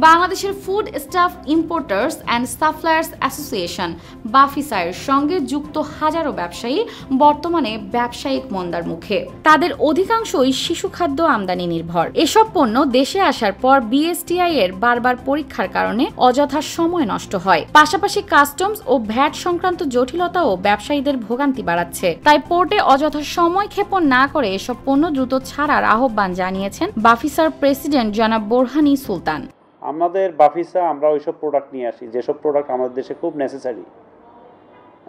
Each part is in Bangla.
বাংলাদেশের food stuff importers and suppliers association বাফিসায়ের সঙ্গে যুক্ত হাজারো ব্যবসায়ী বর্তমানে ব্যবসায়িক মন্দার মুখে। তাদের অধিকাংশই শিশু খাদ্য আমদানি নির্ভর। এসব পণ্য দেশে আসার পর বিএসটিআই এর বারবার পরীক্ষার কারণে অযথা সময় নষ্ট হয়। পাশাপাশি কাস্টমস ও ভ্যাট সংক্রান্ত জটিলতাও ব্যবসায়ীদের ভোগান্তি বাড়াচ্ছে। তাই পোর্টে অযথা সময় ক্ষেপণ না করে এসব পণ্য দ্রুত ছাড়ার আহ্বান জানিয়েছেন বাফিসার প্রেসিডেন্ট জনাব বোরহানি সুলতান। আমাদের বাফিসা আমরা ওইসব প্রোডাক্ট নিয়ে আসি যেসব প্রোডাক্ট আমাদের দেশে খুব নেসেসারি,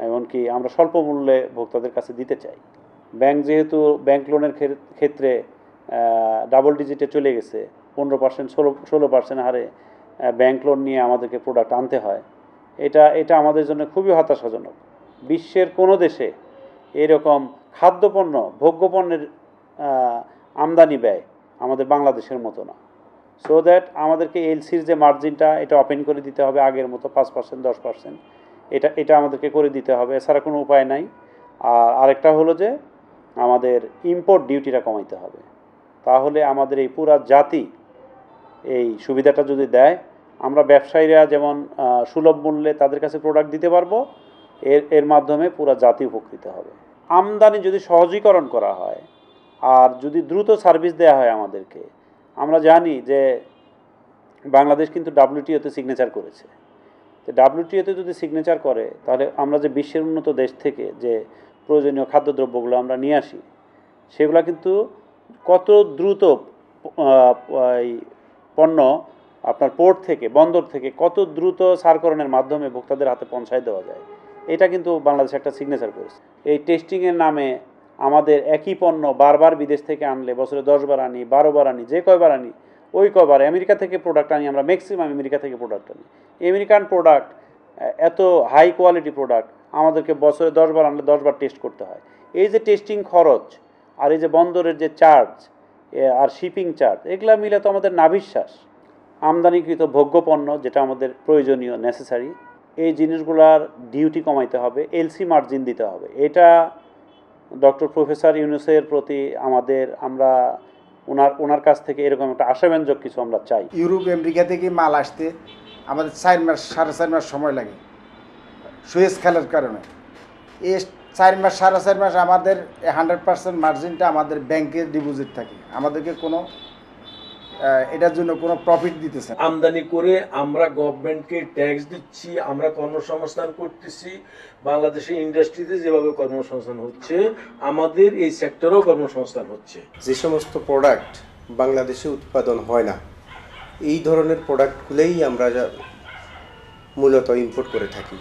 এমনকি আমরা স্বল্প মূল্যে ভোক্তাদের কাছে দিতে চাই। ব্যাংক যেহেতু ব্যাংক লোনের ক্ষেত্রে ডাবল ডিজিটে চলে গেছে, 15%, 16% হারে ব্যাংক লোন নিয়ে আমাদেরকে প্রোডাক্ট আনতে হয়। এটা আমাদের জন্য খুবই হতাশাজনক। বিশ্বের কোনো দেশে এরকম খাদ্যপণ্য ভোগ্যপণ্যের আমদানি ব্যয় আমাদের বাংলাদেশের মতো না। সো দ্যাট আমাদেরকে এলসির যে মার্জিনটা এটা ওপেন করে দিতে হবে আগের মতো 5%, 10%, এটা আমাদেরকে করে দিতে হবে, এছাড়া কোনো উপায় নাই। আর আরেকটা হলো যে আমাদের ইম্পোর্ট ডিউটিটা কমাইতে হবে। তাহলে আমাদের এই পুরা জাতি এই সুবিধাটা যদি দেয়, আমরা ব্যবসায়ীরা যেমন সুলভ মূল্যে তাদের কাছে প্রোডাক্ট দিতে পারবো, এর মাধ্যমে পুরা জাতি উপকৃত হবে। আমদানি যদি সহজীকরণ করা হয় আর যদি দ্রুত সার্ভিস দেওয়া হয় আমাদেরকে, আমরা জানি যে বাংলাদেশ কিন্তু WTO-তে সিগনেচার করেছে। তো WTO-তে যদি সিগনেচার করে তাহলে আমরা যে বিশ্বের উন্নত দেশ থেকে যে প্রয়োজনীয় খাদ্যদ্রব্যগুলো আমরা নিয়ে আসি, সেগুলো কিন্তু কত দ্রুত পণ্য আপনার পোর্ট থেকে বন্দর থেকে কত দ্রুত সারকরণের মাধ্যমে ভোক্তাদের হাতে পৌঁছায় দেওয়া যায়, এটা কিন্তু বাংলাদেশ একটা সিগনেচার করেছে। এই টেস্টিংয়ের নামে আমাদের একই পণ্য বারবার বিদেশ থেকে আনলে, বছরে 10 বার আনি, 12 বার আনি, যে কয়বার আনি ওই কয়বার আমেরিকা থেকে প্রোডাক্ট আনি, আমরা ম্যাক্সিমাম আমেরিকা থেকে প্রোডাক্ট আনি। আমেরিকান প্রোডাক্ট এত হাই কোয়ালিটি প্রোডাক্ট আমাদেরকে বছরে 10 বার আনলে 10 বার টেস্ট করতে হয়। এই যে টেস্টিং খরচ আর এই যে বন্দরের যে চার্জ আর শিপিং চার্জ, এগুলা মিলে তো আমাদের নাভিশ্বাস। আমদানিকৃত ভোগ্যপণ্য যেটা আমাদের প্রয়োজনীয় নেসেসারি, এই জিনিসগুলার ডিউটি কমাইতে হবে, এলসি মার্জিন দিতে হবে। এটা ডক্টর প্রফেসর ইউনূসের প্রতি আমরা ওনার কাছ থেকে এরকম একটা আশাব্যঞ্জক কিছু আমরা চাই। ইউরোপ আমেরিকা থেকে মাল আসতে আমাদের 4 মাস 4.5 মাস সময় লাগে সুয়েজ খালের কারণে। এই 4 মাস 4.5 মাস আমাদের 100% মার্জিনটা আমাদের ব্যাংকের ডিপোজিট থাকে, আমাদেরকে কোনো এটার জন্য কোনো প্রফিট দিতেছে। আমদানি করে আমরা গভর্নমেন্টকে ট্যাক্স দিচ্ছি, আমরা কর্মসংস্থান করতেছি। বাংলাদেশের ইন্ডাস্ট্রিতে যেভাবে কর্মসংস্থান হচ্ছে, আমাদের এই সেক্টরেও কর্মসংস্থান হচ্ছে। যে সমস্ত প্রোডাক্ট বাংলাদেশে উৎপাদন হয় না, এই ধরনের প্রোডাক্টগুলোই আমরা মূলত ইম্পোর্ট করে থাকি।